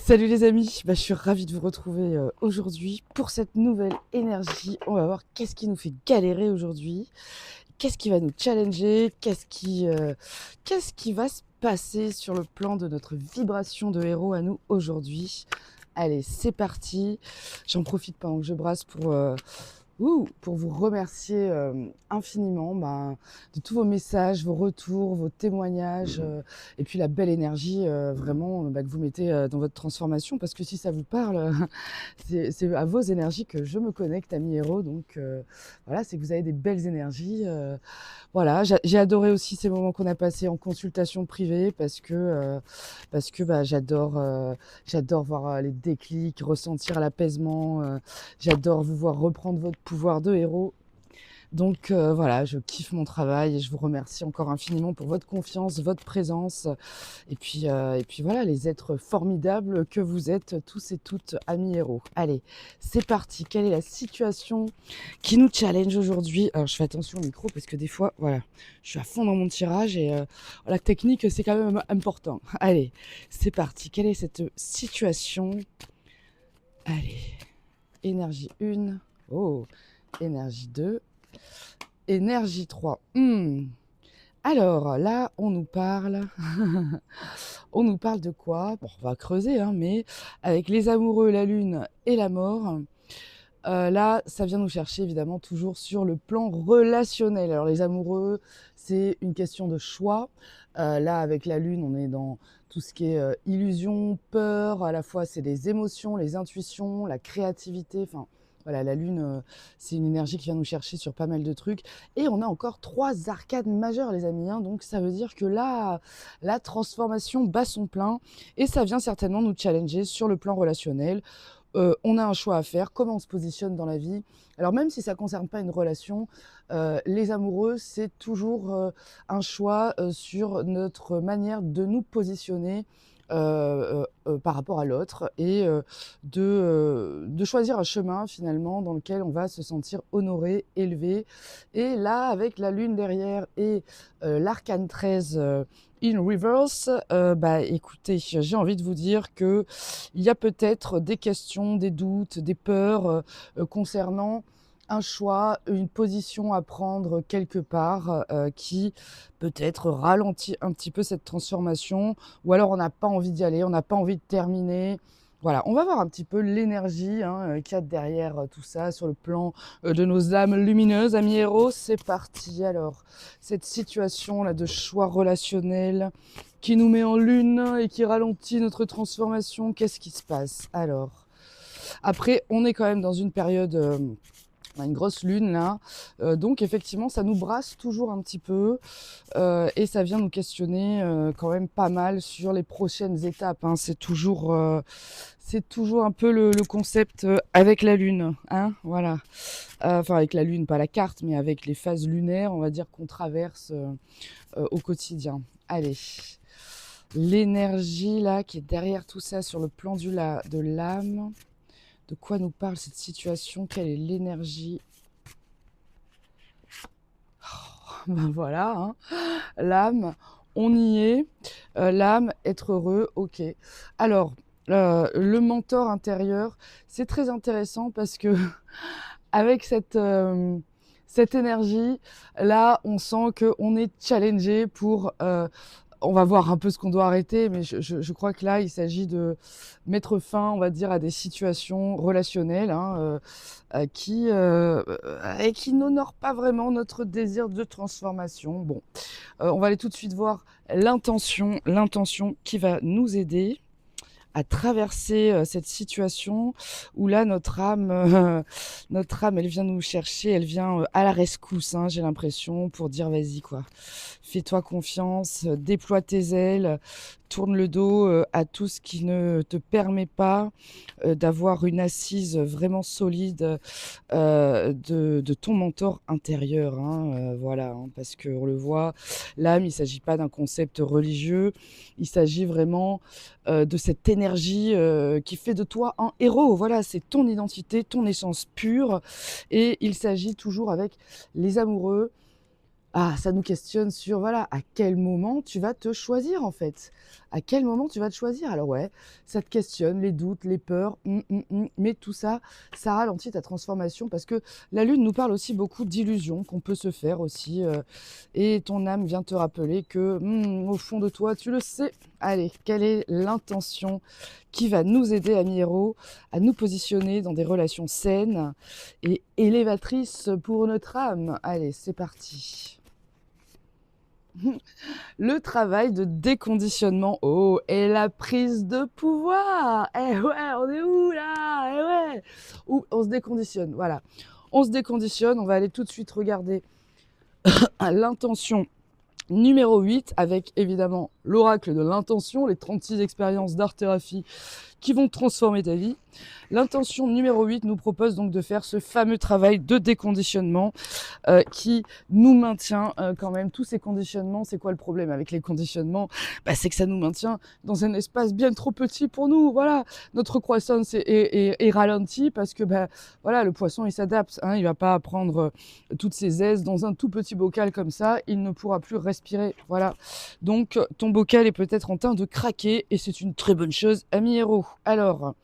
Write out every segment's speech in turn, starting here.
Salut les amis, je suis ravie de vous retrouver aujourd'hui pour cette nouvelle énergie. On va voir qu'est-ce qui nous fait galérer aujourd'hui, qu'est-ce qui va nous challenger, qu'est-ce qui va se passer sur le plan de notre vibration de héros à nous aujourd'hui. Allez, c'est parti. J'en profite pendant que je brasse pour vous remercier infiniment de tous vos messages, vos retours, vos témoignages et puis la belle énergie vraiment que vous mettez dans votre transformation, parce que si ça vous parle, c'est à vos énergies que je me connecte, amis héros. Donc voilà, c'est que vous avez des belles énergies. Voilà, j'ai adoré aussi ces moments qu'on a passés en consultation privée parce que j'adore voir les déclics, ressentir l'apaisement. J'adore vous voir reprendre votre pouvoir de héros. Donc voilà, je kiffe mon travail et je vous remercie encore infiniment pour votre confiance, votre présence. Et puis voilà, les êtres formidables que vous êtes tous et toutes, amis héros. Allez, c'est parti. Quelle est la situation qui nous challenge aujourd'hui? Alors je fais attention au micro parce que des fois, voilà, je suis à fond dans mon tirage et la technique, c'est quand même important. Allez, c'est parti. Quelle est cette situation? Allez, énergie 1. Oh, énergie 2. Énergie 3. Alors là, on nous parle. On nous parle de quoi? Bon, on va creuser, hein, mais avec les amoureux, la lune et la mort. Là, ça vient nous chercher évidemment toujours sur le plan relationnel. Alors les amoureux, c'est une question de choix. Là, avec la lune, on est dans tout ce qui est illusion, peur. À la fois, c'est les émotions, les intuitions, la créativité. Enfin, voilà, la lune, c'est une énergie qui vient nous chercher sur pas mal de trucs. Et on a encore 3 arcades majeures, les amis, hein. Donc ça veut dire que là, la transformation bat son plein et ça vient certainement nous challenger sur le plan relationnel. On a un choix à faire, comment on se positionne dans la vie. Alors même si ça ne concerne pas une relation, les amoureux, c'est toujours un choix sur notre manière de nous positionner par rapport à l'autre et de choisir un chemin finalement dans lequel on va se sentir honoré, élevé. Et là, avec la lune derrière et l'arcane 13 in reverse, écoutez, j'ai envie de vous dire que il y a peut-être des questions, des doutes, des peurs concernant un choix, une position à prendre quelque part qui peut-être ralentit un petit peu cette transformation, ou alors on n'a pas envie d'y aller, on n'a pas envie de terminer. Voilà, on va voir un petit peu l'énergie qu'il y a derrière tout ça sur le plan de nos âmes lumineuses, amis héros. C'est parti. Alors, cette situation là de choix relationnel qui nous met en lune et qui ralentit notre transformation, qu'est-ce qui se passe? Alors, après, on est quand même dans une période, on a une grosse lune là, donc effectivement, ça nous brasse toujours un petit peu et ça vient nous questionner quand même pas mal sur les prochaines étapes, hein. C'est toujours un peu le concept avec la lune, hein, voilà. Enfin, avec la lune, pas la carte, mais avec les phases lunaires, on va dire, qu'on traverse au quotidien. Allez, l'énergie là qui est derrière tout ça sur le plan de l'âme. De quoi nous parle cette situation? Quelle est l'énergie? Voilà, hein. L'âme, on y est. L'âme, être heureux, ok. Alors, le mentor intérieur, c'est très intéressant parce que avec cette énergie, là, on sent qu'on est challengé pour on va voir un peu ce qu'on doit arrêter, mais je crois que là, il s'agit de mettre fin, on va dire, à des situations relationnelles qui n'honorent pas vraiment notre désir de transformation. Bon, on va aller tout de suite voir l'intention qui va nous aider à traverser cette situation où là notre âme elle vient nous chercher, elle vient à la rescousse, hein, j'ai l'impression, pour dire vas-y quoi, fais-toi confiance, déploie tes ailes, tourne le dos à tout ce qui ne te permet pas d'avoir une assise vraiment solide de ton mentor intérieur, hein, voilà, hein, parce qu'on le voit, l'âme, il ne s'agit pas d'un concept religieux, il s'agit vraiment de cette énergie qui fait de toi un héros. Voilà, c'est ton identité, ton essence pure. Et il s'agit toujours avec les amoureux Ah, ça nous questionne sur, voilà, à quel moment tu vas te choisir, en fait. À quel moment tu vas te choisir? Alors ouais, ça te questionne, les doutes, les peurs, mais tout ça, ça ralentit ta transformation parce que la lune nous parle aussi beaucoup d'illusions qu'on peut se faire aussi, et ton âme vient te rappeler que, au fond de toi, tu le sais. Allez, quelle est l'intention qui va nous aider, amis héros, à nous positionner dans des relations saines et élévatrices pour notre âme? Allez, c'est parti. Le travail de déconditionnement. Oh, et la prise de pouvoir. Eh ouais, on est où là? Eh ouais. Où on se déconditionne, voilà. On se déconditionne, on va aller tout de suite regarder l'intention numéro 8 avec évidemment l'oracle de l'intention, les 36 expériences d'art-thérapie qui vont transformer ta vie. L'intention numéro 8 nous propose donc de faire ce fameux travail de déconditionnement qui nous maintient quand même. Tous ces conditionnements, c'est quoi le problème avec les conditionnements? C'est que ça nous maintient dans un espace bien trop petit pour nous. Voilà, notre croissance est ralentie parce que voilà, le poisson il s'adapte. Hein, il va pas prendre toutes ses aises dans un tout petit bocal comme ça. Il ne pourra plus respirer. Voilà. Donc ton bocal est peut-être en train de craquer et c'est une très bonne chose, ami héros. Alors,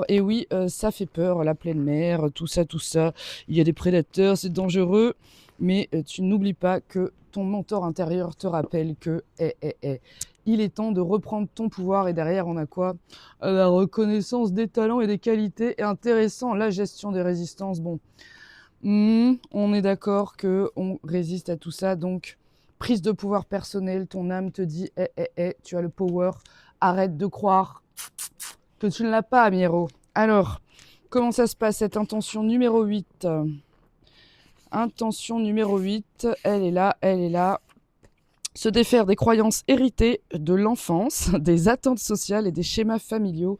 et oui, ça fait peur, la pleine mer, tout ça, tout ça. Il y a des prédateurs, c'est dangereux, mais tu n'oublies pas que ton mentor intérieur te rappelle que, il est temps de reprendre ton pouvoir. Et derrière, on a quoi? La reconnaissance des talents et des qualités. Et intéressant, la gestion des résistances. Bon, on est d'accord que on résiste à tout ça, donc prise de pouvoir personnel. Ton âme te dit, tu as le power. Arrête de croire que tu ne l'as pas, Miro. Alors, comment ça se passe cette intention numéro 8? Intention numéro 8, elle est là, elle est là. Se défaire des croyances héritées de l'enfance, des attentes sociales et des schémas familiaux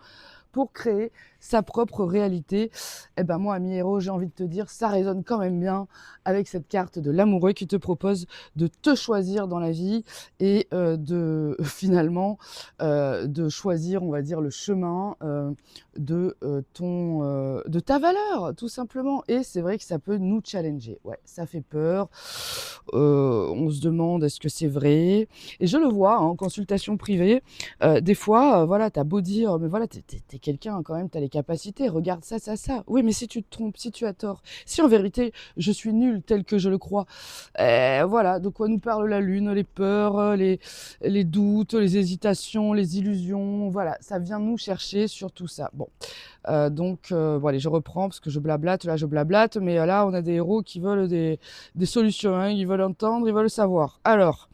pour créer sa propre réalité. Eh ben moi, ami héros, j'ai envie de te dire, ça résonne quand même bien avec cette carte de l'amoureux qui te propose de te choisir dans la vie et de finalement de choisir, on va dire, le chemin de ta valeur, tout simplement. Et c'est vrai que ça peut nous challenger. Ouais, ça fait peur. On se demande est-ce que c'est vrai. Et je le vois en consultation privée. Des fois, voilà, t'as beau dire, mais voilà, t'es quelqu'un quand même, t'as les capacités, regarde ça, ça, ça. Oui, mais si tu te trompes, si tu as tort, si en vérité je suis nul tel que je le crois, voilà, de quoi nous parle la lune, les peurs, les doutes, les hésitations, les illusions, voilà, ça vient nous chercher sur tout ça. Bon, donc, bon, allez, je reprends parce que je blablate, là je blablate, mais là on a des héros qui veulent des solutions, hein, ils veulent entendre, ils veulent savoir. Alors,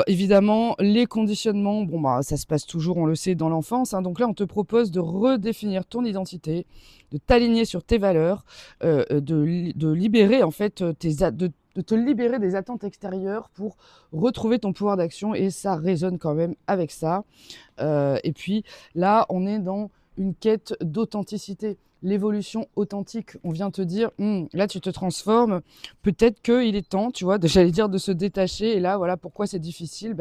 évidemment, les conditionnements, bon, ça se passe toujours, on le sait, dans l'enfance. Hein, donc là, on te propose de redéfinir ton identité, de t'aligner sur tes valeurs, de libérer, en fait, de te libérer des attentes extérieures pour retrouver ton pouvoir d'action. Et ça résonne quand même avec ça. Et puis là, on est dans une quête d'authenticité. L'évolution authentique, on vient te dire, là tu te transformes, peut-être qu'il est temps, tu vois, j'allais dire de se détacher, et là voilà pourquoi c'est difficile,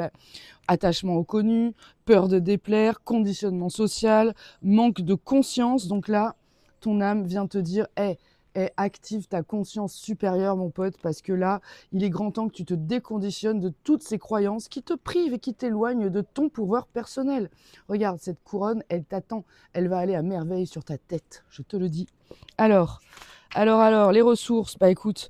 attachement au connu, peur de déplaire, conditionnement social, manque de conscience, donc là, ton âme vient te dire, active ta conscience supérieure, mon pote, parce que là, il est grand temps que tu te déconditionnes de toutes ces croyances qui te privent et qui t'éloignent de ton pouvoir personnel. Regarde, cette couronne, elle t'attend. Elle va aller à merveille sur ta tête, je te le dis. Alors, les ressources, écoute,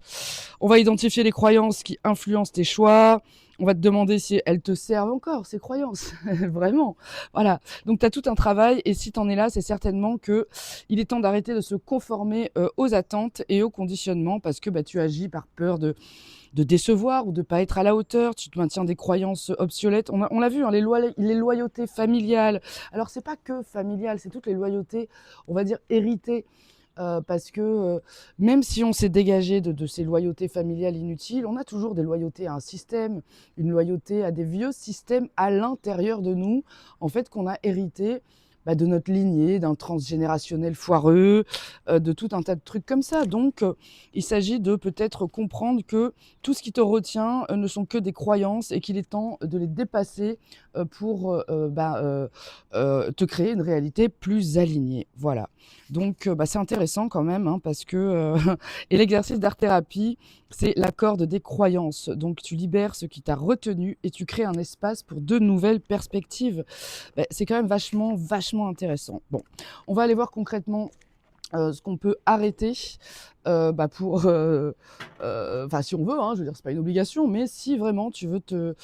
on va identifier les croyances qui influencent tes choix. On va te demander si elles te servent encore, ces croyances. Vraiment. Voilà. Donc, tu as tout un travail. Et si tu en es là, c'est certainement que il est temps d'arrêter de se conformer aux attentes et aux conditionnements parce que tu agis par peur de décevoir ou de pas être à la hauteur. Tu te maintiens des croyances obsolètes. On l'a vu, hein, les loyautés familiales. Alors, c'est pas que familial, c'est toutes les loyautés, on va dire, héritées. Parce que même si on s'est dégagé de ces loyautés familiales inutiles, on a toujours des loyautés à un système, une loyauté à des vieux systèmes à l'intérieur de nous, en fait, qu'on a hérité de notre lignée, d'un transgénérationnel foireux, de tout un tas de trucs comme ça. Donc, il s'agit de peut-être comprendre que tout ce qui te retient ne sont que des croyances et qu'il est temps de les dépasser pour te créer une réalité plus alignée. Voilà. Donc, c'est intéressant quand même, hein, parce que et l'exercice d'art-thérapie, C'est la corde des croyances. Donc tu libères ce qui t'a retenu et tu crées un espace pour de nouvelles perspectives. C'est quand même vachement, vachement intéressant. Bon, on va aller voir concrètement ce qu'on peut arrêter pour, enfin si on veut, hein, je veux dire, c'est pas une obligation, mais si vraiment tu veux te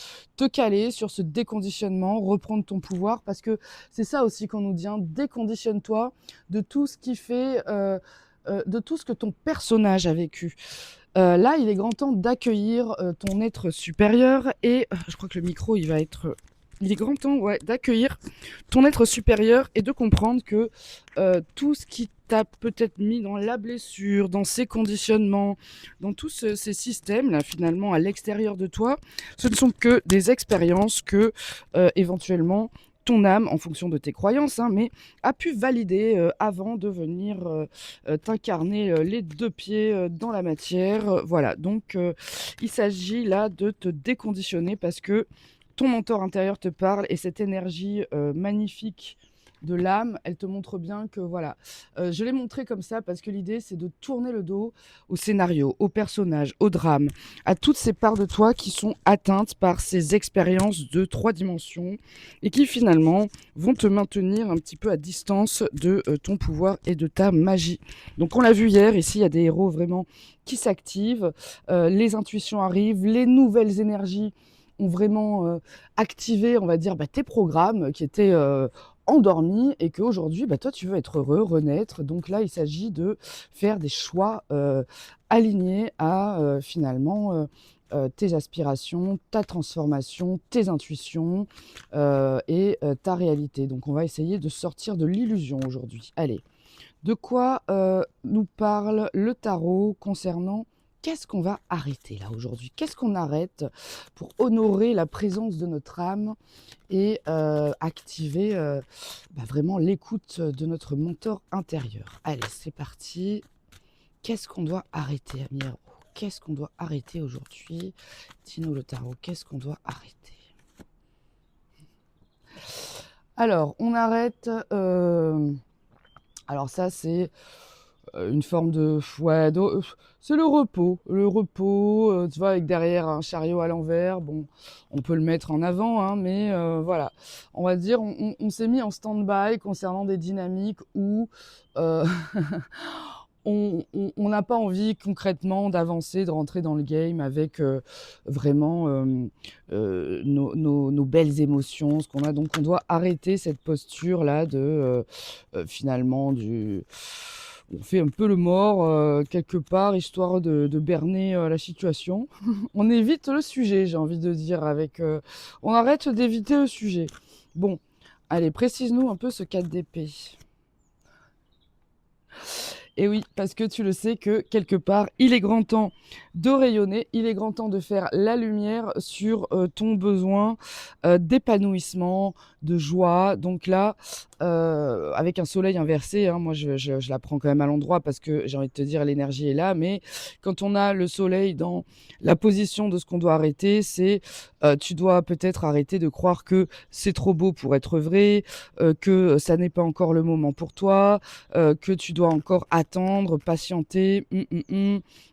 caler sur ce déconditionnement, reprendre ton pouvoir, parce que c'est ça aussi qu'on nous dit, hein, déconditionne-toi de tout ce qui fait, de tout ce que ton personnage a vécu. Là, il est grand temps d'accueillir ton être supérieur et je crois que le micro, il va être. Il est grand temps, ouais, d'accueillir ton être supérieur et de comprendre que tout ce qui t'a peut-être mis dans la blessure, dans ces conditionnements, dans tous ces systèmes là finalement à l'extérieur de toi, ce ne sont que des expériences que éventuellement ton âme, en fonction de tes croyances, hein, mais a pu valider avant de venir t'incarner les deux pieds dans la matière. Voilà, donc il s'agit là de te déconditionner parce que ton mentor intérieur te parle et cette énergie magnifique de l'âme, elle te montre bien que voilà. Je l'ai montré comme ça parce que l'idée, c'est de tourner le dos au scénario, au personnage, au drame, à toutes ces parts de toi qui sont atteintes par ces expériences de 3 dimensions et qui finalement vont te maintenir un petit peu à distance de ton pouvoir et de ta magie. Donc on l'a vu hier, ici il y a des héros vraiment qui s'activent, les intuitions arrivent, les nouvelles énergies ont vraiment activé, on va dire, tes programmes qui étaient endormis et qu'aujourd'hui, toi, tu veux être heureux, renaître. Donc là, il s'agit de faire des choix alignés à finalement tes aspirations, ta transformation, tes intuitions et ta réalité. Donc on va essayer de sortir de l'illusion aujourd'hui. Allez, de quoi nous parle le tarot concernant qu'est-ce qu'on va arrêter là aujourd'hui? Qu'est-ce qu'on arrête pour honorer la présence de notre âme et activer vraiment l'écoute de notre mentor intérieur? Allez, c'est parti. Qu'est-ce qu'on doit arrêter, Amir? Qu'est-ce qu'on doit arrêter aujourd'hui? Dis-nous le tarot, qu'est-ce qu'on doit arrêter? Alors, on arrête... alors ça, c'est une forme de... Ouais, c'est le repos, tu vois, avec derrière un chariot à l'envers. Bon, on peut le mettre en avant, hein, mais voilà. On va dire, on s'est mis en stand-by concernant des dynamiques où on n'a pas envie concrètement d'avancer, de rentrer dans le game avec vraiment nos belles émotions, ce qu'on a. Donc on doit arrêter cette posture-là de finalement on fait un peu le mort quelque part, histoire de berner la situation. On évite le sujet, j'ai envie de dire, avec on arrête d'éviter le sujet. Bon, allez, précise-nous un peu ce 4 d'épée. Et oui, parce que tu le sais que quelque part, il est grand temps de rayonner, il est grand temps de faire la lumière sur ton besoin d'épanouissement, de joie. Donc là, avec un soleil inversé, hein, moi je la prends quand même à l'endroit parce que j'ai envie de te dire l'énergie est là, mais quand on a le soleil dans la position de ce qu'on doit arrêter, c'est tu dois peut-être arrêter de croire que c'est trop beau pour être vrai, que ça n'est pas encore le moment pour toi, que tu dois encore attendre, patienter,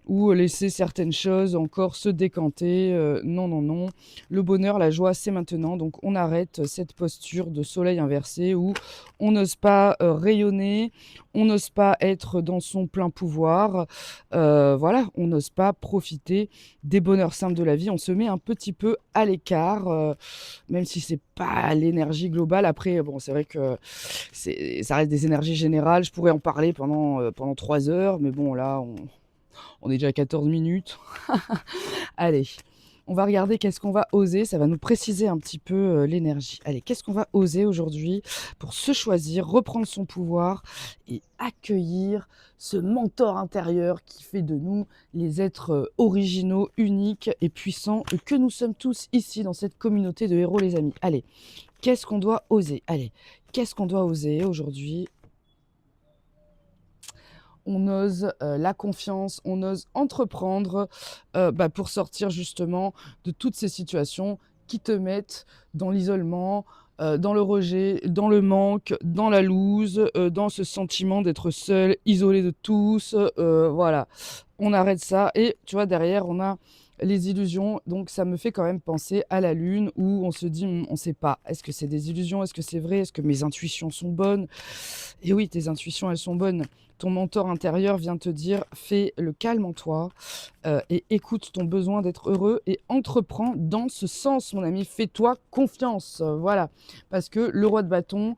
ou laisser certaines choses encore se décanter. Non, non, non. Le bonheur, la joie, c'est maintenant. Donc on arrête cette posture de soleil inversé où on n'ose pas rayonner, on n'ose pas être dans son plein pouvoir. Voilà, on n'ose pas profiter des bonheurs simples de la vie. On se met un petit peu à l'écart, même si c'est pas l'énergie globale. Après, bon, c'est vrai que ça reste des énergies générales. Je pourrais en parler pendant 3 heures, mais bon, là, on est déjà à 14 minutes. Allez, on va regarder qu'est-ce qu'on va oser. Ça va nous préciser un petit peu l'énergie. Allez, qu'est-ce qu'on va oser aujourd'hui pour se choisir, reprendre son pouvoir et accueillir ce mentor intérieur qui fait de nous les êtres originaux, uniques et puissants que nous sommes tous ici dans cette communauté de héros, les amis. Allez, qu'est-ce qu'on doit oser? Allez, qu'est-ce qu'on doit oser aujourd'hui? On ose la confiance, on ose entreprendre pour sortir justement de toutes ces situations qui te mettent dans l'isolement, dans le rejet, dans le manque, dans la loose, dans ce sentiment d'être seul, isolé de tous. Voilà. on arrête ça. Et tu vois, derrière, on a les illusions. Donc, ça me fait quand même penser à la lune où on se dit, on ne sait pas. Est-ce que c'est des illusions? Est-ce que c'est vrai? Est-ce que mes intuitions sont bonnes? Et oui, tes intuitions, elles sont bonnes. Ton mentor intérieur vient te dire, fais le calme en toi et écoute ton besoin d'être heureux et entreprends dans ce sens, mon ami. Fais-toi confiance. Voilà. Parce que le roi de bâton,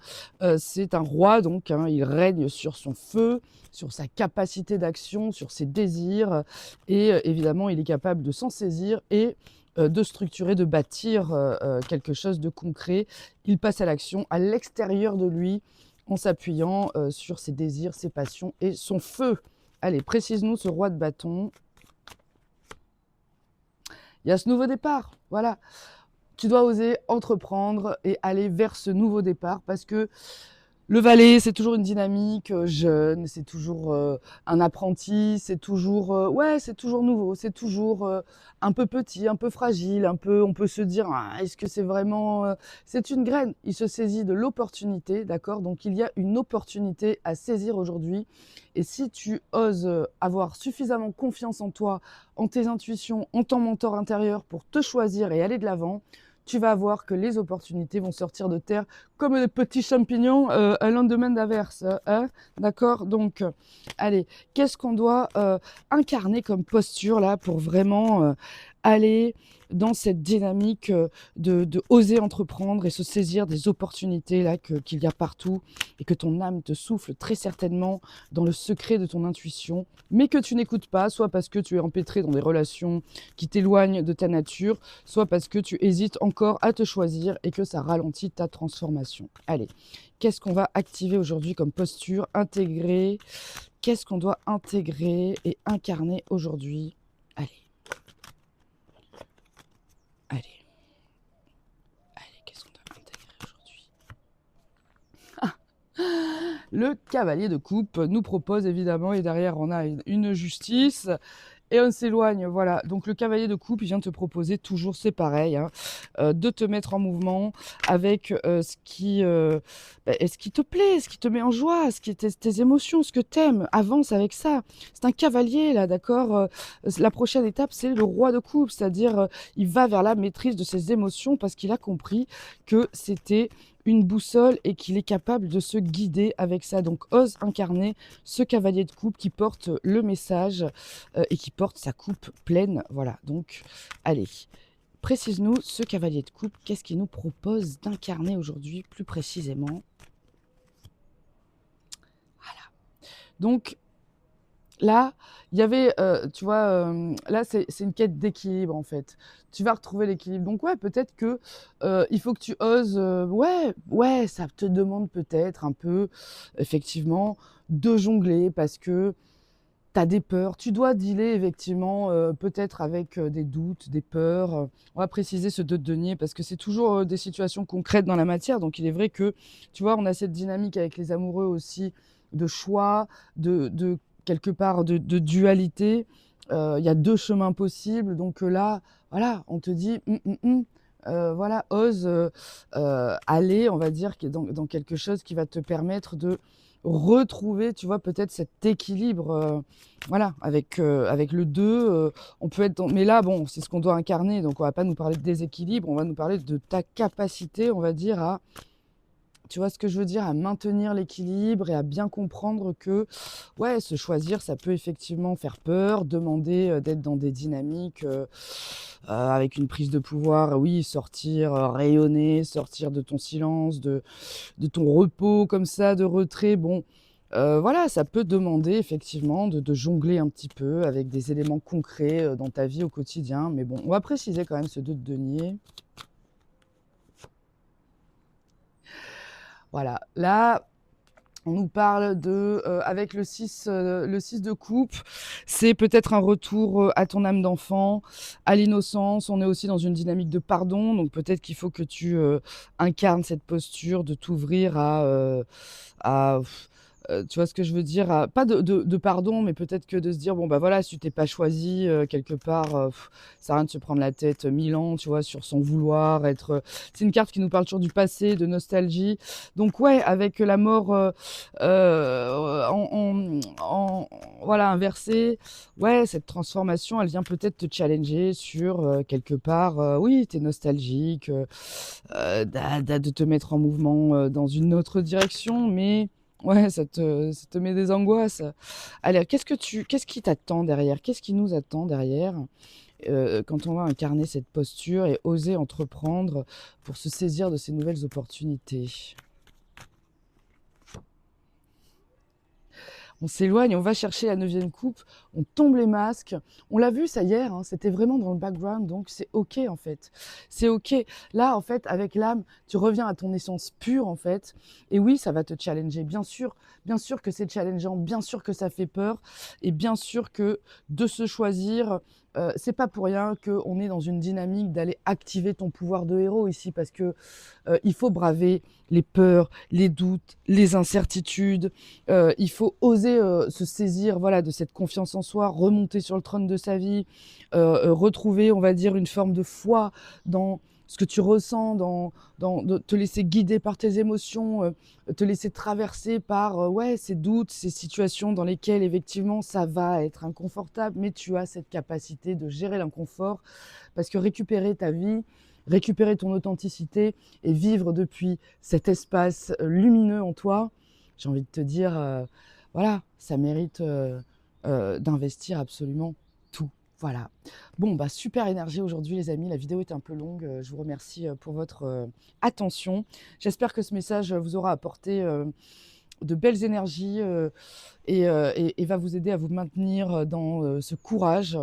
c'est un roi, donc hein, il règne sur son feu, sur sa capacité d'action, sur ses désirs. Et évidemment, il est capable de s'en saisir et de structurer, de bâtir quelque chose de concret. Il passe à l'action à l'extérieur de lui en s'appuyant sur ses désirs, ses passions et son feu. Allez, précise-nous ce roi de bâton. Il y a ce nouveau départ, voilà. Tu dois oser entreprendre et aller vers ce nouveau départ parce que le valet, c'est toujours une dynamique jeune, c'est toujours un apprenti, c'est toujours ouais, c'est toujours nouveau, c'est toujours un peu petit, un peu fragile, un peu, on peut se dire ah, est-ce que c'est vraiment c'est une graine, il se saisit de l'opportunité, d'accord? Donc il y a une opportunité à saisir aujourd'hui et si tu oses avoir suffisamment confiance en toi, en tes intuitions, en ton mentor intérieur pour te choisir et aller de l'avant, tu vas voir que les opportunités vont sortir de terre comme des petits champignons un lendemain d'averse. Hein, d'accord? Donc, allez, qu'est-ce qu'on doit incarner comme posture là pour vraiment aller dans cette dynamique de oser entreprendre et se saisir des opportunités là qu'il y a partout et que ton âme te souffle très certainement dans le secret de ton intuition, mais que tu n'écoutes pas, soit parce que tu es empêtré dans des relations qui t'éloignent de ta nature, soit parce que tu hésites encore à te choisir et que ça ralentit ta transformation. Allez, qu'est-ce qu'on va activer aujourd'hui comme posture, intégrer? Qu'est-ce qu'on doit intégrer et incarner aujourd'hui? Allez, allez, allez, qu'est-ce qu'on doit intégrer aujourd'hui? Le cavalier de coupe nous propose évidemment, et derrière on a une justice, et on s'éloigne, voilà. Donc le cavalier de coupe, il vient te proposer toujours, c'est pareil, hein, de te mettre en mouvement avec ce qui te plaît, ce qui te met en joie, ce qui est tes émotions, ce que t'aimes. Avance avec ça. C'est un cavalier, là, d'accord. La prochaine étape, c'est le roi de coupe, c'est-à-dire il va vers la maîtrise de ses émotions parce qu'il a compris que c'était une boussole et qu'il est capable de se guider avec ça. Donc ose incarner ce cavalier de coupe qui porte le message et qui porte sa coupe pleine. Voilà, donc allez, précise-nous ce cavalier de coupe, qu'est-ce qu'il nous propose d'incarner aujourd'hui plus précisément? Voilà. Donc là, il y avait, tu vois, là, c'est une quête d'équilibre, en fait. Tu vas retrouver l'équilibre. Donc ouais, peut-être que, il faut que tu oses, ouais, ça te demande peut-être un peu, effectivement, de jongler parce que tu as des peurs. Tu dois dealer effectivement, peut-être avec, des doutes, des peurs, On va préciser ce 2 de denier parce que c'est toujours, des situations concrètes dans la matière. Donc il est vrai que, tu vois, on a cette dynamique avec les amoureux aussi de choix, de quelque part de dualité. Il y a 2 chemins possibles. Donc, là, voilà, on te dit: voilà, ose, aller, on va dire, dans quelque chose qui va te permettre de retrouver, tu vois, peut-être cet équilibre, voilà, avec le 2, on peut être dans mais là, bon, c'est ce qu'on doit incarner, donc on va pas nous parler de déséquilibre, on va nous parler de ta capacité, on va dire, à tu vois ce que je veux dire? À maintenir l'équilibre et à bien comprendre que, ouais, se choisir, ça peut effectivement faire peur, demander, d'être dans des dynamiques, avec une prise de pouvoir, oui, sortir, rayonner, sortir de ton silence, de ton repos comme ça, de retrait. Bon, voilà, ça peut demander effectivement de jongler un petit peu avec des éléments concrets, dans ta vie au quotidien. Mais bon, on va préciser quand même ce 2 de denier. Voilà, là, on nous parle de, avec le 6 de coupe, c'est peut-être un retour, à ton âme d'enfant, à l'innocence. On est aussi dans une dynamique de pardon, donc peut-être qu'il faut que tu, incarnes cette posture de t'ouvrir à Tu vois ce que je veux dire? Pas de pardon, mais peut-être que de se dire: «Bon, bah, voilà, si tu t'es pas choisi, quelque part, ça sert à rien de se prendre la tête, 1000 ans», tu vois? Sur son vouloir, c'est une carte qui nous parle toujours du passé, de nostalgie. Donc ouais, avec la mort, en voilà, inversée, ouais, cette transformation, elle vient peut-être te challenger sur, quelque part, oui, tu es nostalgique, de te mettre en mouvement, dans une autre direction, mais ouais, ça te met des angoisses. Allez, qu'est-ce qui t'attend derrière? Qu'est-ce qui nous attend derrière, quand on va incarner cette posture et oser entreprendre pour se saisir de ces nouvelles opportunités? On s'éloigne, on va chercher la neuvième coupe, on tombe les masques. On l'a vu ça hier, hein, c'était vraiment dans le background, donc c'est OK en fait. C'est OK. Là, en fait, avec l'âme, tu reviens à ton essence pure en fait. Et oui, ça va te challenger, bien sûr que c'est challengeant, bien sûr que ça fait peur, et bien sûr que de se choisir, c'est pas pour rien qu'on est dans une dynamique d'aller activer ton pouvoir de héros ici, parce que il faut braver les peurs, les doutes, les incertitudes. Il faut oser se saisir, voilà, de cette confiance en soi, remonter sur le trône de sa vie, retrouver, on va dire, une forme de foi dans ce que tu ressens, de te laisser guider par tes émotions, te laisser traverser par ouais, ces doutes, ces situations dans lesquelles effectivement ça va être inconfortable, mais tu as cette capacité de gérer l'inconfort, parce que récupérer ta vie, récupérer ton authenticité et vivre depuis cet espace lumineux en toi, j'ai envie de te dire, voilà, ça mérite d'investir absolument tout. Voilà. Bon, bah, super énergie aujourd'hui, les amis. La vidéo est un peu longue. Je vous remercie pour votre attention. J'espère que ce message vous aura apporté de belles énergies et va vous aider à vous maintenir dans ce courage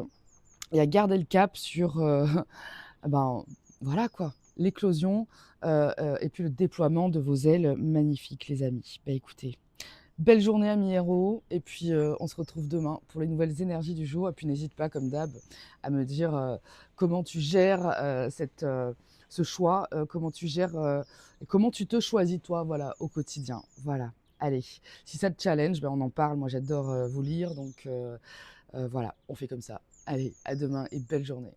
et à garder le cap sur ben, voilà quoi, l'éclosion et puis le déploiement de vos ailes magnifiques, les amis. Bah écoutez, belle journée, amis héros, et puis on se retrouve demain pour les nouvelles énergies du jour. Et puis n'hésite pas, comme d'hab, à me dire comment tu gères ce choix, comment tu gères, comment tu te choisis toi, voilà, au quotidien. Voilà. Allez, si ça te challenge, ben on en parle. Moi, j'adore vous lire, donc voilà, on fait comme ça. Allez, à demain et belle journée.